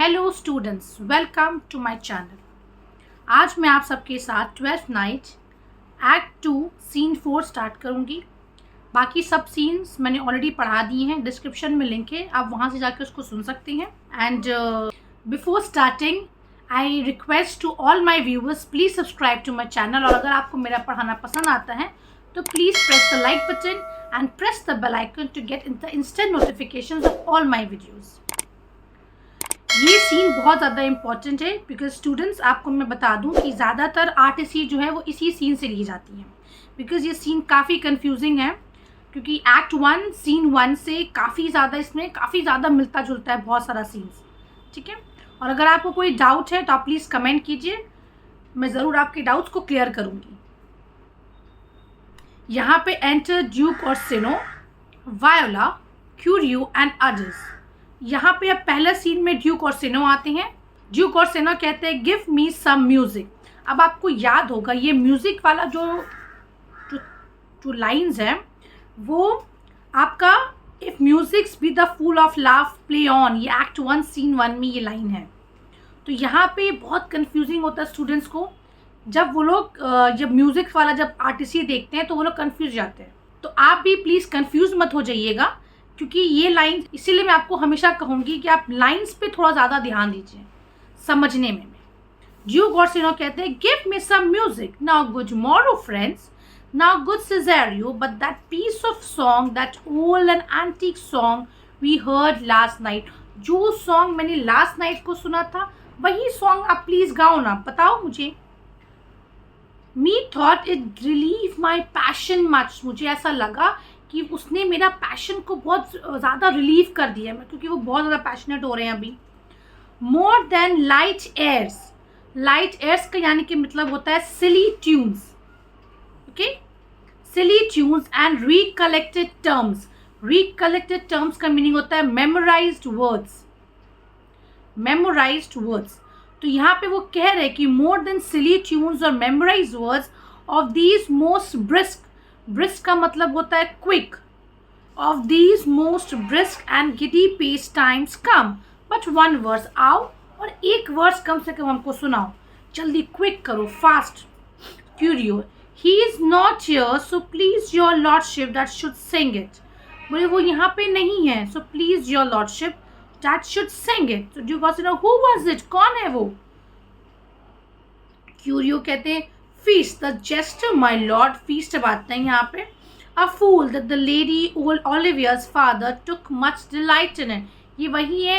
Hello students, welcome to my channel. आज मैं आप सबके साथ 12th night act 2 scene 4 start करूंगी। बाकी सब सीन्स मैंने ऑलरेडी पढ़ा दिए हैं, डिस्क्रिप्शन में लिंक है, आप वहां से जाकर उसको सुन सकते हैं। And before starting I request to all my viewers, please subscribe to my channel. और अगर आपको मेरा पढ़ाना पसंद आता है तो please press the like button and press the bell icon to get the instant notifications of all my videos. ये सीन बहुत ज़्यादा इंपॉर्टेंट है बिकॉज स्टूडेंट्स, आपको मैं बता दूं कि ज़्यादातर आरटीसी जो है वो इसी सीन से ली जाती है। बिकॉज ये सीन काफ़ी कंफ्यूजिंग है क्योंकि एक्ट 1 सीन 1 से काफ़ी ज़्यादा मिलता जुलता है बहुत सारा सीन्स। ठीक है, और अगर आपको कोई डाउट है तो आप प्लीज़ कमेंट कीजिए, मैं ज़रूर आपके डाउट्स को क्लियर करूँगी। यहाँ पे enter Duke Orsino, Viola, Curio and others. यहाँ पे अब पहला सीन में ड्यूक ओर्सिनो आते हैं। ड्यूक ओर्सिनो कहते हैं गिव मी सम म्यूजिक। अब आपको याद होगा ये म्यूजिक वाला जो लाइंस है वो आपका if musics be the food of love play on, ये एक्ट 1 सीन 1 में ये लाइन है। तो यहाँ पे बहुत कंफ्यूजिंग होता है स्टूडेंट्स को, जब वो लोग जब म्यूजिक वाला जब आरटीसी देखते हैं तो वो लोग कंफ्यूज जाते हैं। तो आप भी प्लीज़ कंफ्यूज मत हो जाइएगा क्योंकि ये लाइन, इसीलिए मैं आपको हमेशा कहूँगी कि आप लाइंस पे थोड़ा ज़्यादा ध्यान दीजिए समझने में। ड्यूक ओर्सिनो कहते हैं give me some music now good morrow friends, now good Cesario, but that piece of song, that old and antique song we heard last night. जो सॉन्ग मैंने लास्ट नाइट को सुना था वही सॉन्ग आप please गाओ ना, बताओ मुझे। Methought it relieve my passion much, मुझे ऐसा लगा कि उसने मेरा पैशन को बहुत ज़्यादा रिलीव कर दिया है, क्योंकि वो बहुत ज़्यादा पैशनेट हो रहे हैं अभी। More than light airs, light airs का यानी कि मतलब होता है silly tunes. Okay, silly tunes and recollected terms. Recollected terms का मीनिंग होता है मेमोराइज्ड वर्ड्स, मेमोराइज्ड वर्ड्स। तो यहाँ पे वो कह रहे हैं कि मोर देन सिली ट्यून्स और memorized words of these most brisk, brisk का मतलब होता है quick, of these most brisk and giddy paced times come but one verse. आओ और एक वर्स कम से कम हमको सुनाओ, जल्दी क्विक करो, fast. Curio, he is not here so please your lordship that should sing it. बोले वो यहाँ पे नहीं है, so please your lordship that should sing it. तो ड्यूक ओर्सिनो, हु वाज इट, कौन है वो? क्यूरियो कहते हैं feast the jester my lord, feast बात नहीं यहाँ पे। a fool that the lady Olivia's father took much delight in it। ये वही है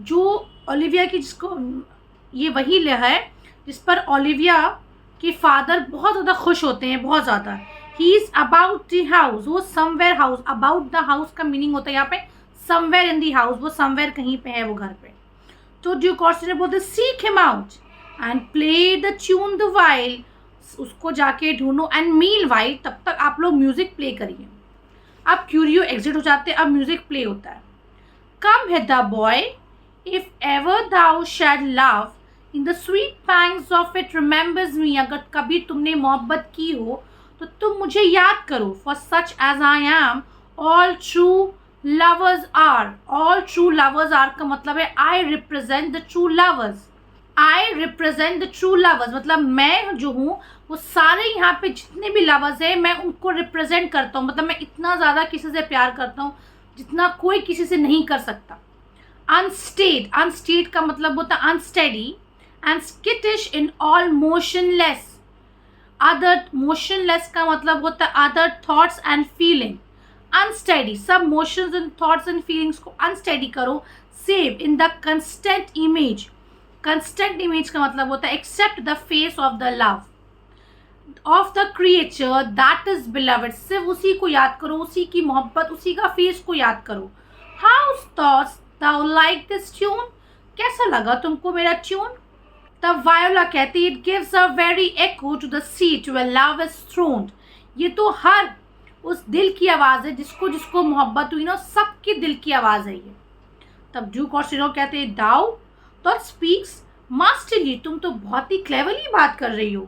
जो ओलिविया की, जिसको ये वही है जिस पर ओलिविया के फादर बहुत ज़्यादा खुश होते हैं, बहुत ज़्यादा। He is about the house, वो somewhere house, about the house का मीनिंग होता है यहाँ पे समवेयर इन द हाउस, वो समवेयर कहीं पे है, वो घर पे। तो ड्यूक ओर्सिनो बोलते seek him out and play the tune the while, उसको जाके ढूंढो, एंड मील वाइल, तब तक आप लोग म्यूजिक प्ले करिए। अब क्यूरियो एग्जिट हो जाते हैं, अब म्यूजिक प्ले होता है। Come here boy, if ever thou shalt love in the sweet pangs of it remembers me. अगर कभी तुमने मोहब्बत की हो तो तुम मुझे याद करो। For such as I am all true lovers are, all true lovers are का मतलब है I represent the true lovers, I represent the true lovers, मतलब मैं जो हूँ वो सारे यहाँ पे जितने भी लवर्स हैं मैं उनको रिप्रेजेंट करता हूँ। मतलब मैं इतना ज़्यादा किसी से प्यार करता हूँ जितना कोई किसी से नहीं कर सकता। अनस्टेड, अनस्टेड का मतलब होता है unsteady, and skittish in all motionless. Other, motionless का मतलब होता है other thoughts and feeling. Unsteady, सब motions and thoughts and feelings को अनस्टेडी करो। Save in the constant image, constant image का मतलब होता है except the face of the love of the creature that is beloved. सिर्फ उसी को याद करो, उसी की मोहब्बत, उसी का फेस को याद करो। How dost thou like this tune, कैसा लगा तुमको मेरा ट्यून? तब वायोला कहती it gives a very echo to the seat where love is throned. ये तो हर उस दिल की आवाज़ है जिसको जिसको मोहब्बत हुई ना, सबके दिल की आवाज़ है ये। तब ड्यूक ओर्सिनो कहते हैं दाउ तो स्पीक्स मास्टरली, तुम तो बहुत ही क्लेवरली बात कर रही हो,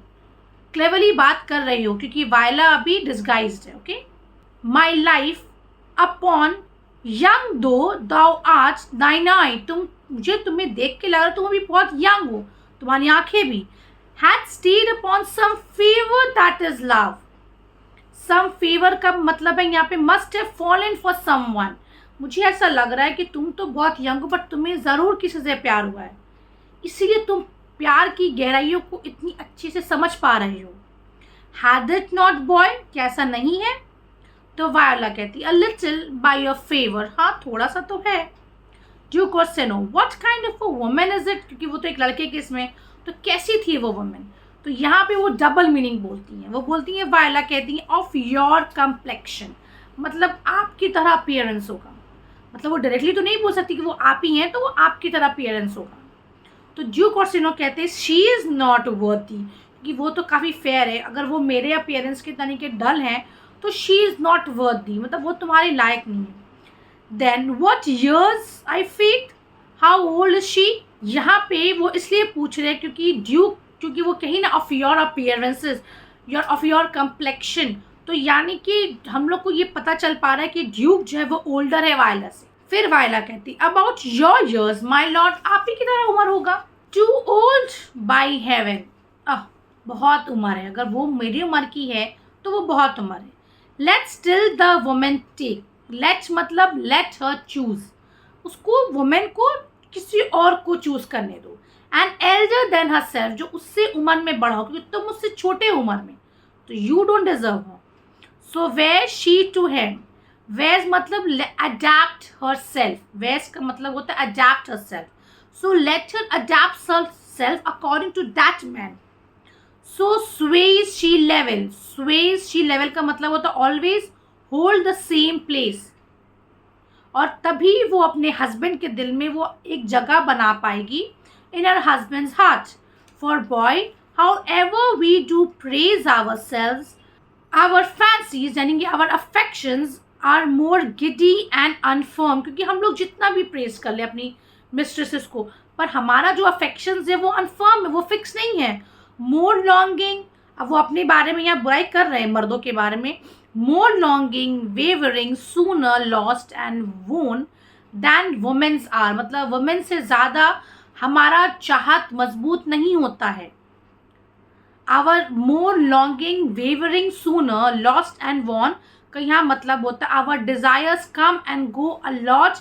क्लेवरली बात कर रही हो, क्योंकि वायला अभी डिस्गाइज्ड है। Okay, my life upon young दो दाउ आर्ट्स दाइन आई, तुम मुझे तुम्हें देख के लग रहा है तुम अभी बहुत यंग हो, तुम्हारी आंखें भी। Had stayed upon some favour that is love. Some favour का मतलब है यहाँ पे must have fallen for someone. मुझे ऐसा लग रहा है कि तुम तो बहुत यंग हो बट तुम्हें ज़रूर किसी से प्यार हुआ है, इसीलिए तुम प्यार की गहराइयों को इतनी अच्छे से समझ पा रहे हो। हैड इट नॉट बॉय, क्या ऐसा नहीं है? तो वायोला कहती a little by your favour, हाँ थोड़ा सा तो है। Duke Orsino what kind of a woman is it, क्योंकि वो तो एक लड़के के इसमें, तो कैसी थी वो वुमन? तो यहाँ पे वो डबल मीनिंग बोलती हैं। वो बोलती हैं, वायोला कहती हैं ऑफ योर कम्प्लेक्शन, मतलब आपकी तरह अपीयरेंस होगा। मतलब वो डायरेक्टली तो नहीं बोल सकती कि वो आप ही हैं, तो वो आपकी तरह अपीयरेंस होगा। तो ड्यूक और सेनो कहते हैं शी इज़ नॉट वर्दी, क्योंकि वो तो काफ़ी फेयर है। अगर वो मेरे अपीयरेंस के तरीके डल हैं तो शी इज़ नॉट वर्दी, मतलब वो तुम्हारे लायक नहीं है। Then what years I faith, how old is she? यहाँ पे वो इसलिए पूछ रहे हैं क्योंकि वो कहीं ना of your appearances, of your complexion, तो यानी कि हम लोग को ये पता चल पा रहा है कि ड्यूक जो है वो ओल्डर है वायला से। फिर वायला कहती about your ears my lord, आप ही की तरह उम्र होगा। टू ओल्ड बाई हेवन, बहुत उम्र है, अगर वो मेरी उम्र की है तो वो बहुत उम्र है। Let still the women take, let मतलब लेट हर चूज, उसको वुमेन को किसी और को चूज करने दो। And elder than herself, जो उससे उम्र में बड़ा हो, क्योंकि तुम उससे छोटे उम्र में, तो you don't deserve her. So wear she to him, wear मतलब अडेप्ट हर सेल्फ, वेयर का मतलब होता है adapt herself. So let her adapt herself according to that man. So sways she level, sways she level का मतलब होता है always hold the same place, और तभी वो अपने हस्बैंड के दिल में वो एक जगह बना पाएगी, in her husband's heart. For boy however we do praise ourselves, our fancies यानी कि our affections are more giddy and unfirm, क्योंकि हम लोग जितना भी प्रेज कर ले अपनी मिस्ट्रेसेस को, पर हमारा जो अफेक्शंस है वो अनफर्म है, वो फिक्स नहीं है। मोर लॉन्गिंग, अब वो अपने बारे में यहाँ बुराई कर रहे हैं मर्दों के बारे में। More longing wavering sooner lost and won than women's are, मतलब वुमेन से ज़्यादा हमारा चाहत मजबूत नहीं होता है। Our more longing wavering sooner lost and won का यहाँ मतलब होता है our desires come and go a lot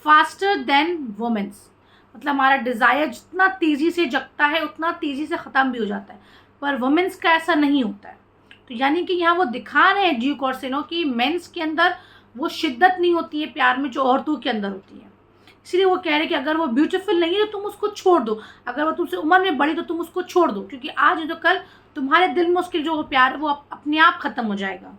faster than women's, मतलब हमारा डिज़ायर जितना तेज़ी से जगता है उतना तेज़ी से ख़त्म भी हो जाता है, पर वुमेन्स का ऐसा नहीं होता है। तो यानी कि यहाँ वो दिखा रहे हैं ड्यूक और सेनो कि मेंस के अंदर वो शिद्दत नहीं होती है प्यार में जो औरतों के अंदर होती है। इसलिए वो कह रहे हैं कि अगर वो ब्यूटीफुल नहीं है तो तुम उसको छोड़ दो, अगर वो तुमसे उम्र में बड़ी तो तुम उसको छोड़ दो, क्योंकि आज नहीं तो कल तुम्हारे दिल में उसके जो प्यार है वो अपने आप ख़त्म हो जाएगा।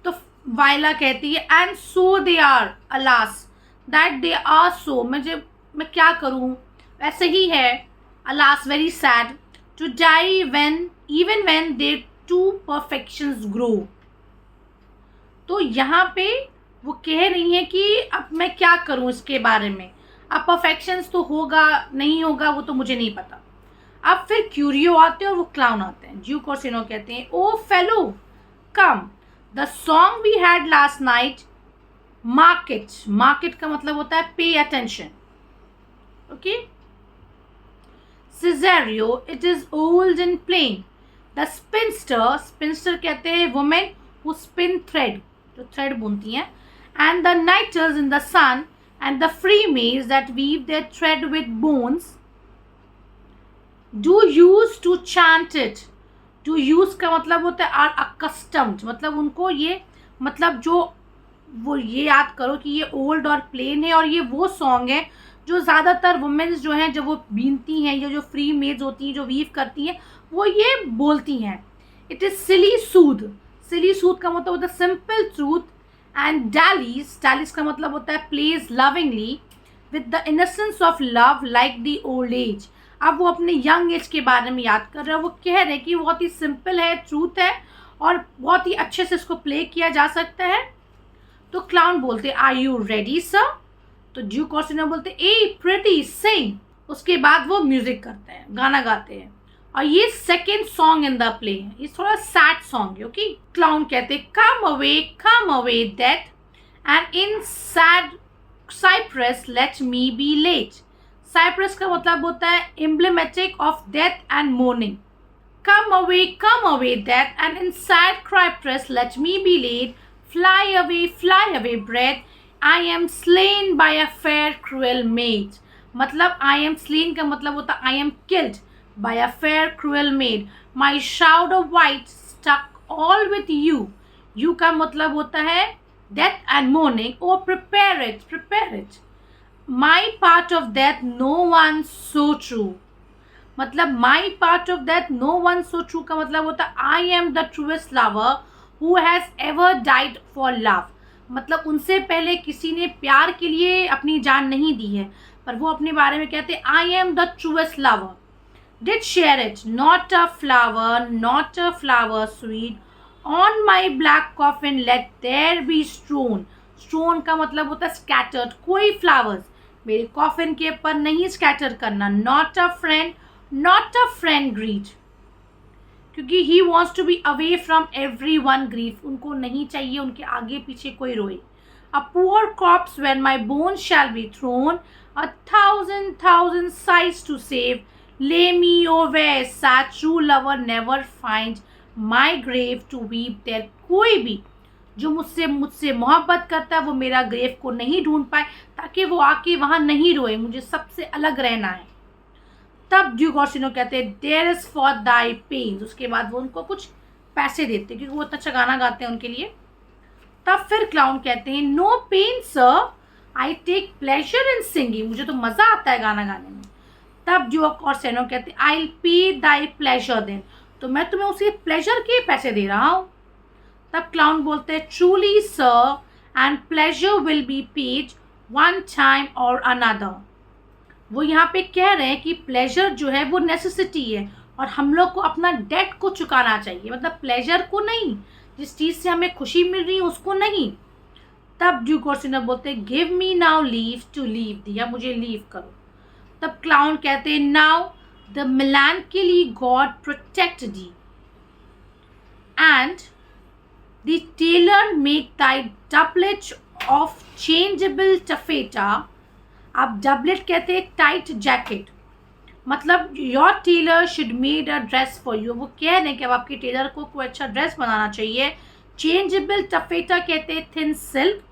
तो वायला कहती है and so they are alas that they are so, मैं क्या करूँ, ऐसे ही है। Alas very sad to die when even when they to perfections grow. तो यहाँ पे वो कह रही हैं कि अब मैं क्या करूँ इसके बारे में, अब परफेक्शंस तो होगा नहीं होगा वो तो मुझे नहीं पता। अब फिर क्यूरियो आते हैं और वो क्लाउन आते हैं। ड्यूक और सेनो कहते हैं O fellow come the song we had last night mark it, mark it का मतलब होता है pay attention, okay. Cesario it is old and plain, the spinster, spinster कहते हैं वुमेन हु स्पिन थ्रेड, जो थ्रेड बुनती हैं, and the knitters in the sun and the free maids that weave their thread with bones do use to chant it. To use का मतलब होता है are accustomed, मतलब उनको ये मतलब जो वो ये याद करो कि ये ओल्ड और प्लेन है, और ये वो सॉन्ग है जो ज़्यादातर वुमेन्स जो हैं जब वो बीनती हैं या जो फ्री मेड्स होती हैं जो वीव करती हैं वो ये बोलती हैं। इट इज़ सिली सूद, सिली सूद का मतलब होता है simple truth, and dallies, dallies का मतलब होता है plays lovingly with the innocence of love like the old age. अब वो अपने यंग एज के बारे में याद कर रहे हैं, वो कह रहे हैं कि बहुत ही सिंपल है, ट्रूथ है और बहुत ही अच्छे से इसको प्ले किया जा सकता है। तो क्लाउन बोलते आर यू रेडी सर, तो ड्यूक और सेनो बोलते ए प्रिटी सिंग। उसके बाद वो म्यूजिक करते हैं, गाना गाते हैं, और ये second song in the play है, ये थोड़ा सैड सॉन्ग है, ओके। क्लाउन कहते come away death and in sad cypress let me be laid. Cypress का मतलब होता है emblematic of death and mourning. come away, death, and inside cypress let me be laid. Fly away, breath. I am slain by a fair cruel maid. मतलब I am slain का मतलब होता है I am killed by a fair cruel maid. My shroud of white stuck all with you. You का मतलब होता है death and mourning. Oh, prepare it, prepare it. My part of death no one so true. मतलब my part of that no one so true का मतलब होता है I am the truest lover who has ever died for love. मतलब उनसे पहले किसी ने प्यार के लिए अपनी जान नहीं दी है, पर वो अपने बारे में कहते हैं I am the truest lover. Did share it not a flower sweet on my black coffin let there be strewn. Strewn का मतलब होता है स्कैटर्ड, कोई फ्लावर्स मेरे कॉफिन के ऊपर नहीं स्कैटर करना। नॉट अ फ्रेंड ग्रीट, क्योंकि he wants to be away from every one grief, उनको नहीं चाहिए उनके आगे पीछे कोई रोए। A poor corpse when my bone shall be thrown, a thousand sighs to save, lay me o where sad true lover never find my grave to weep there. कोई भी जो मुझसे मोहब्बत करता है वो मेरा ग्रेव को नहीं ढूंढ पाए, ताकि वो आके वहाँ नहीं रोए, मुझे सबसे अलग रहना है। तब ड्यूक ऑर्सिनो कहते हैं there is for thy pains. उसके बाद वो उनको कुछ पैसे देते हैं क्योंकि वो इतना अच्छा गाना गाते हैं उनके लिए। तब फिर क्लाउन कहते हैं no pain sir, I take pleasure in singing. मुझे तो मज़ा आता है गाना गाने में। तब ड्यूक ऑर्सिनो कहते हैं आई पे दाई प्लेजर देन, तो मैं तुम्हें उसी प्लेजर के पैसे दे रहा हूँ। तब क्लाउन बोलते हैं truly sir and pleasure will be paid one time और अनदर। वो यहाँ पे कह रहे हैं कि प्लेजर जो है वो नेसेसिटी है और हम लोग को अपना डेट को चुकाना चाहिए, मतलब प्लेजर को नहीं, जिस चीज़ से हमें खुशी मिल रही है उसको नहीं। तब ड्यूक ऑर्सिनो बोलते हैं give me now leave to leave, दिया मुझे लीव करो। तब क्लाउन कहते हैं now the melancholy god protect thee and the tailor make thy doublet of changeable taffeta. आप डबलेट कहते हैं टाइट जैकेट, मतलब your tailor should made a dress for you. वो कह रहे हैं कि अब आपके टेलर को कोई अच्छा ड्रेस बनाना चाहिए। चेंजेबल टफेटा कहते हैं thin silk.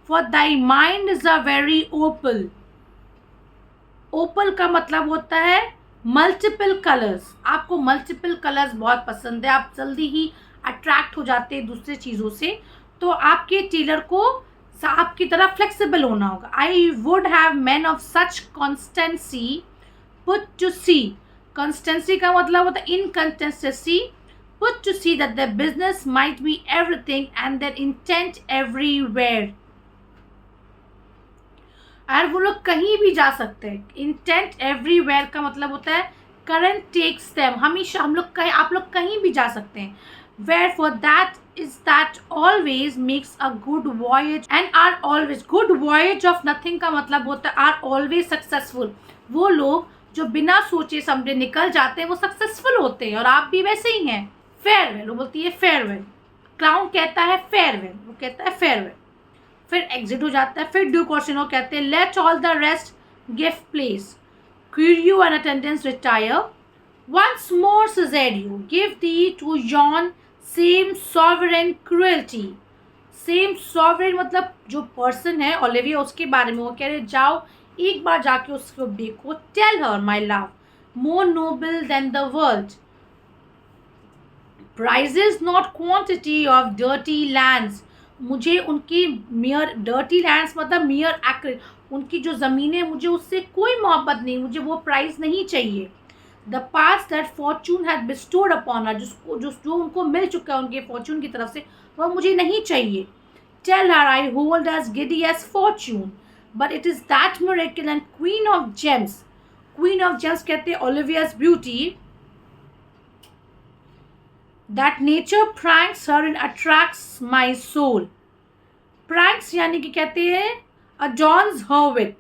For thy mind is a very opal. Opal का मतलब होता है मल्टीपल कलर्स। आपको मल्टीपल कलर्स बहुत पसंद है, आप जल्दी ही अट्रैक्ट हो जाते हैं दूसरे चीज़ों से, तो आपके टेलर को आपकी तरह फ्लेक्सिबल होना होगा। I would have man of such constancy put to sea. Constancy का मतलब होता है inconsistency. Put to sea that the business might be everything and their intent everywhere. और वो लोग कहीं भी जा सकते हैं। इंटेंट एवरीवेयर का मतलब होता है करंट टेक्स देम, हमेशा हम लोग कहीं, आप लोग कहीं भी जा सकते हैं। Wherefore that is that always makes a good voyage and are always good voyage of nothing का मतलब होता है are always successful। वो लोग जो बिना सोचे समझे निकल जाते हैं वो सक्सेसफुल होते हैं, और आप भी वैसे ही हैं। फेयरवेल, वो बोलती है फेयरवेल। क्लाउन कहता है फेयरवेल, वो कहता है फेयरवेल, फिर एग्जिट हो जाता है। फिर ड्यूक ऑर्सिनो कहते हैं let all the rest give place, curio and attendance retire, once more said you, give thee to yon same sovereign cruelty. Same sovereign मतलब जो पर्सन है ओलिविया, उसके बारे में वो कह रहे जाओ एक बार जाके उसको देखो। Tell her my love more noble than the world prizes not quantity of dirty lands. मुझे उनकी मियर डर्टी लैंड्स मतलब मियर एक्रेट, उनकी जो ज़मीनें, मुझे उससे कोई मोहब्बत नहीं, मुझे वो प्राइस नहीं चाहिए। The past that fortune had bestowed upon her, जो उनको मिल चुका है उनके फॉर्चून की तरफ से, वह मुझे नहीं चाहिए। Tell her I hold as giddy as fortune, but it is that miracle and queen of gems। Queen of gems कहते हैं Olivia's beauty, that nature pranks her and attracts my soul। Pranks यानी कि कहते हैं adorns her with,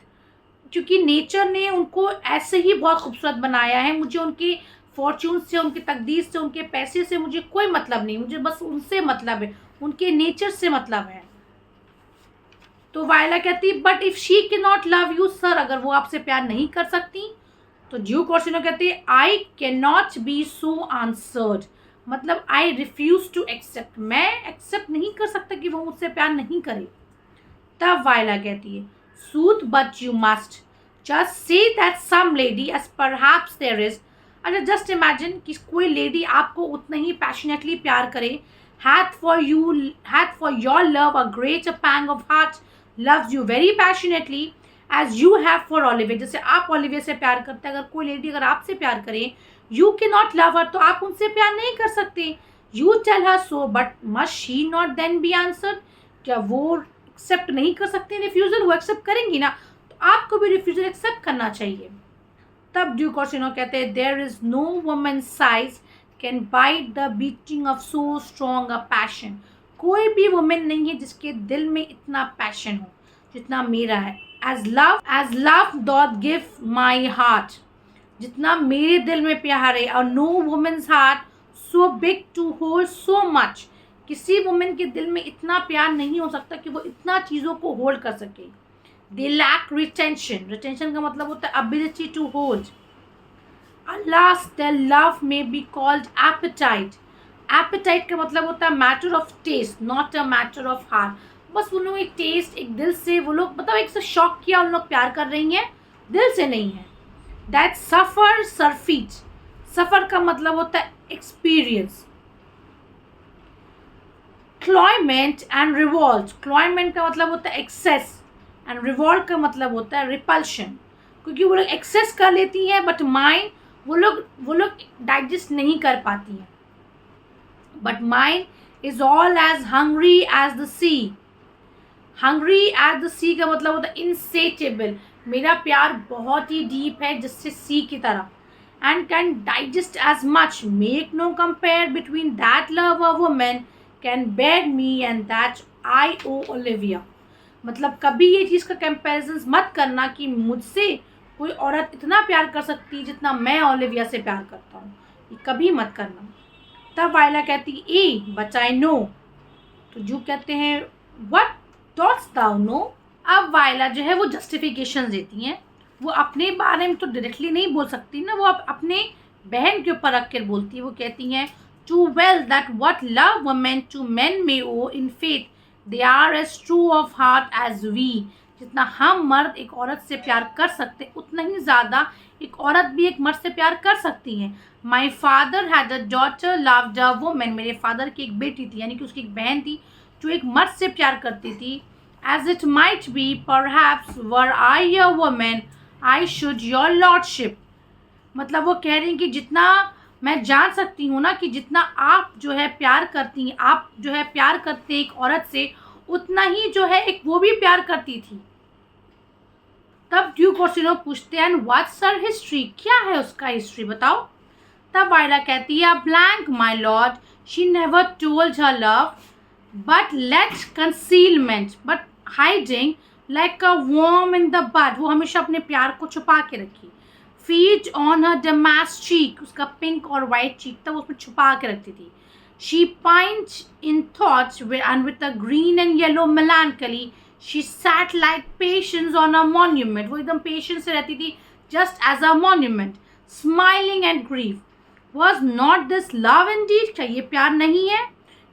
क्योंकि nature ने उनको ऐसे ही बहुत खूबसूरत बनाया है। मुझे उनके फॉर्च्यून से, उनकी तकदीर से, उनके पैसे से मुझे कोई मतलब नहीं, मुझे बस उनसे मतलब है, उनके नेचर से मतलब है। तो वायला कहती but if she can not love you sir, अगर वो आपसे प्यार नहीं कर सकती। तो ड्यूक ओर्सिनो कहते I can not be so answered, मतलब आई रिफ्यूज टू एक्सेप्ट, मैं एक्सेप्ट नहीं कर सकता कि वो मुझसे प्यार नहीं करे। तब वायला कहती है sooth but you must just say that some lady as perhaps there is. अच्छा जस्ट इमेजिन कि कोई लेडी आपको उतना ही पैशनेटली प्यार करे, hath for your love a greater pang of heart, loves you very passionately as you have for Olivia। जैसे आप Olivia से प्यार करते हैं, अगर कोई लेडी अगर आपसे प्यार करे, you cannot love her, तो आप उनसे प्यार नहीं कर सकते। You tell her so, but must she not then be answered? क्या वो एक्सेप्ट नहीं कर सकते रिफ्यूजल? वो एक्सेप्ट करेंगी ना, तो आपको भी रिफ्यूजल एक्सेप्ट करना चाहिए। तब ड्यूक ओर्सिनो कहते हैं देयर इज नो वुमन साइज can bide the beating of so strong a passion. कोई भी वुमेन नहीं है जिसके दिल में इतना पैशन हो जितना मेरा है। As love doth give my heart, जितना मेरे दिल में प्यार है। और no woman's heart so big to hold so much, किसी वुमेन के दिल में इतना प्यार नहीं हो सकता कि वो इतना चीज़ों को होल्ड कर सके। दे लैक रिटेंशन, रिटेंशन का मतलब होता है ability to hold. Alas, their love may be called appetite. Appetite का मतलब होता है matter of taste, not a matter of heart. बस उन लोग एक टेस्ट, एक दिल से वो लोग मतलब एक से शौक किया, उन लोग प्यार कर रही हैं, दिल से नहीं है। दैट सफर सरफीट, सफर का मतलब होता है एक्सपीरियंस। क्लॉयमेंट एंड रिवॉल्ट, क्लॉयमेंट का मतलब होता है एक्सेस एंड रिवॉल्ट का मतलब होता है रिपल्शन। क्योंकि वो लोग एक्सेस कर लेती हैं बट माइंड वो लोग डाइजेस्ट नहीं कर पाती हैं। But mind is all as hungry as the sea. Hungry as the sea का मतलब होता है इनसेटेबल, मेरा प्यार बहुत ही डीप है जिससे सी की तरह। And can digest as much, make no compare between that love a woman can bear me and that I owe Olivia. मतलब कभी ये चीज़ का कंपेरिजन मत करना कि मुझसे कोई औरत इतना प्यार कर सकती है जितना मैं ओलिविया से प्यार करता हूँ, ये कभी मत करना। तब वायला कहती ए बट आई नो। तो जो कहते हैं व्हाट डोट्स दाउ नो। अब वायला जो है वो जस्टिफिकेशन देती हैं, वो अपने बारे में तो डायरेक्टली नहीं बोल सकती ना, वो अपने बहन के ऊपर रख कर बोलती है। वो कहती हैं too well that what love women to men may owe in faith they are as true of heart as we. जितना हम मर्द एक औरत से प्यार कर सकते उतना ही ज़्यादा एक औरत भी एक मर्द से प्यार कर सकती है। My father had a daughter loved a woman, मेरे फादर की एक बेटी थी, यानी कि उसकी एक बहन थी जो एक मर्द से प्यार करती थी। As it might be perhaps were I a woman I should your lordship. मतलब वो कह रही हैं कि जितना मैं जान सकती हूँ ना कि जितना आप जो है प्यार करती हैं, आप जो है प्यार करते हैं एक औरत से, उतना ही जो है एक वो भी प्यार करती थी। तब ड्यूक ओर्सिनो पूछते हैं व्हाट्स हर हिस्ट्री, क्या है उसका हिस्ट्री बताओ। तब वायला कहती है blank my lord she never told her love but let concealment but hiding like a worm in the bud. वो हमेशा अपने प्यार को छुपा के रखी। फीड ऑन हर डमास्क चीक, उसका पिंक और वाइट चीक था वो उसमें छुपा के रखती थी। She pined in thoughts and with a green and yellow melancholy she sat like patience on a monument। वो एकदम पेशेंस से रहती थी just as a monument smiling and grief। was not this love indeed, क्या ये प्यार नहीं है।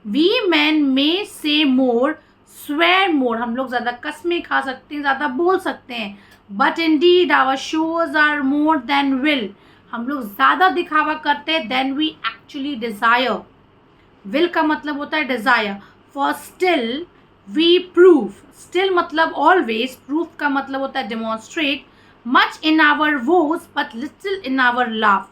we men may say more swear more, हम लोग ज़्यादा कसमें खा सकते हैं, ज़्यादा बोल सकते हैं, but indeed our shows are more than will, हम लोग ज़्यादा दिखावा करते हैं than we actually desire। Will का मतलब होता है desire. For still we prove, still मतलब ऑलवेज, प्रूफ का मतलब होता है demonstrate. Much in our vows but little in our love,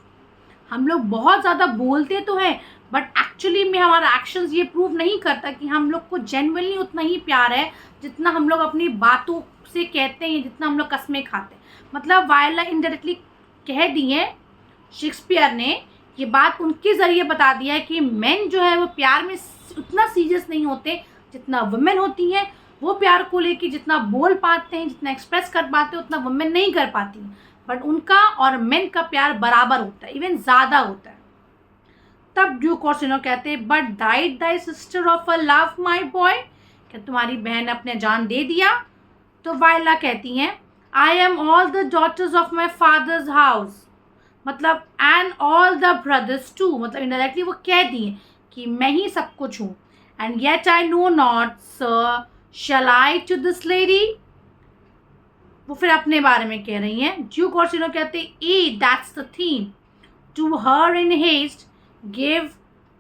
हम लोग बहुत ज़्यादा बोलते तो हैं बट एक्चुअली में हमारा एक्शंस ये प्रूव नहीं करता कि हम लोग को जेन्युइनली उतना ही प्यार है जितना हम लोग अपनी बातों से कहते हैं, जितना हम लोग कसमें खाते हैं। मतलब वायला इनडायरेक्टली कह दी है, शेक्सपियर ने ये बात उनके ज़रिए बता दिया है कि मेन जो है वो प्यार में उतना सीरियस नहीं होते जितना वुमेन होती हैं। वो प्यार को लेके जितना बोल पाते हैं, जितना एक्सप्रेस कर पाते हैं, उतना वुमेन नहीं कर पाती हैं। बट उनका और मेन का प्यार बराबर होता है, इवन ज़्यादा होता है। तब ड्यूक ओर्सिनो कहते हैं but died Dai sister of a love my boy, क्या तुम्हारी बहन ने अपने जान दे दिया तो वायला कहती हैं I am all the daughters of my father's house, मतलब and all the brothers too, मतलब इनडायरेक्टली वो कह दी हैं कि मैं ही सब कुछ हूँ. And yet I know not sir shall I to this lady. वो फिर अपने बारे में कह रही हैं. ड्यूक ऑर्सिनो कहते हैं ay that's the theme to her in haste give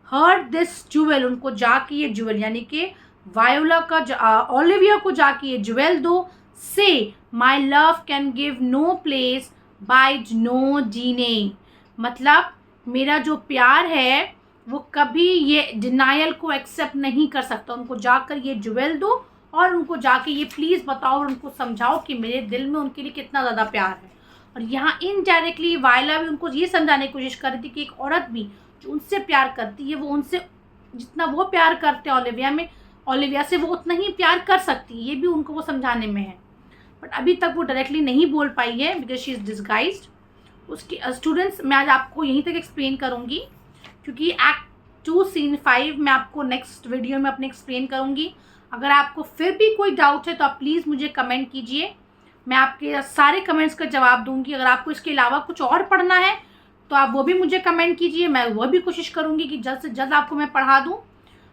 her this jewel. उनको जाके ये ज्वेल यानी कि वायोला का ओलिविया को जाके ये ज्वेल दो. Say my love can give no place bide no denay, मतलब मेरा जो प्यार है वो कभी ये डिनायल को एक्सेप्ट नहीं कर सकता. उनको जाकर ये ज्वेल दो और उनको जाके ये प्लीज़ बताओ और उनको समझाओ कि मेरे दिल में उनके लिए कितना ज़्यादा प्यार है. और यहाँ इनडायरेक्टली वायला भी उनको ये समझाने की कोशिश कर रही थी कि एक औरत भी जो उनसे प्यार करती है वो उनसे जितना वो प्यार करते हैं ओलिविया से वो उतना ही प्यार कर सकती है. ये भी उनको वो समझाने में है. बट अभी तक वो डायरेक्टली नहीं बोल पाई है बिकॉज शी इज़ डिस्गाइज्ड. उसकी स्टूडेंट्स मैं आज आपको यहीं तक एक्सप्लेन करूँगी क्योंकि एक्ट 2 सीन 5 मैं आपको नेक्स्ट वीडियो में अपने एक्सप्लेन करूँगी. अगर आपको फिर भी कोई डाउट है तो आप प्लीज़ मुझे कमेंट कीजिए, मैं आपके सारे कमेंट्स का जवाब दूंगी. अगर आपको इसके अलावा कुछ और पढ़ना है तो आप वो भी मुझे कमेंट कीजिए, मैं वो भी कोशिश करूँगी कि जल्द से जल्द आपको मैं पढ़ा दूँ.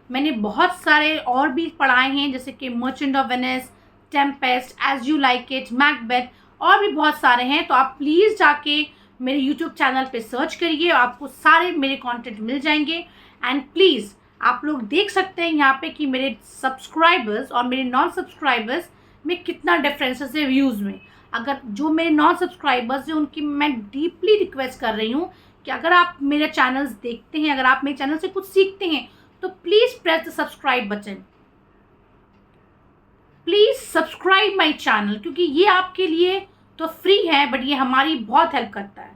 मैंने बहुत सारे और भी पढ़ाए हैं जैसे कि Merchant of Venice, Tempest, As You Like It, Macbeth, और भी बहुत सारे हैं. तो आप प्लीज़ जाके मेरे यूट्यूब चैनल पे सर्च करिए, आपको सारे मेरे कंटेंट मिल जाएंगे. एंड प्लीज़ आप लोग देख सकते हैं यहाँ पे कि मेरे सब्सक्राइबर्स और मेरे नॉन सब्सक्राइबर्स में कितना डिफरेंसेस है व्यूज़ में. अगर जो मेरे नॉन सब्सक्राइबर्स हैं उनकी मैं डीपली रिक्वेस्ट कर रही हूँ कि अगर आप मेरे चैनल्स देखते हैं, अगर आप मेरे चैनल से कुछ सीखते हैं तो please press the subscribe button. Please subscribe my channel क्योंकि ये आपके लिए तो फ्री है बट ये हमारी बहुत हेल्प करता है.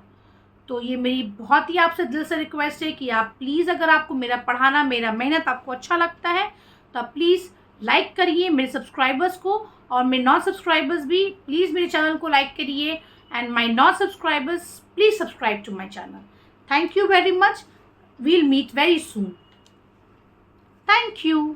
तो ये मेरी बहुत ही आपसे दिल से रिक्वेस्ट है कि आप प्लीज़ अगर आपको मेरा पढ़ाना, मेरा मेहनत आपको अच्छा लगता है तो आप प्लीज़ लाइक करिए मेरे सब्सक्राइबर्स को, और मेरे नॉन सब्सक्राइबर्स भी प्लीज़ मेरे चैनल को लाइक करिए. And my non subscribers please subscribe to my channel. Thank you very much. We'll meet very soon. Thank you.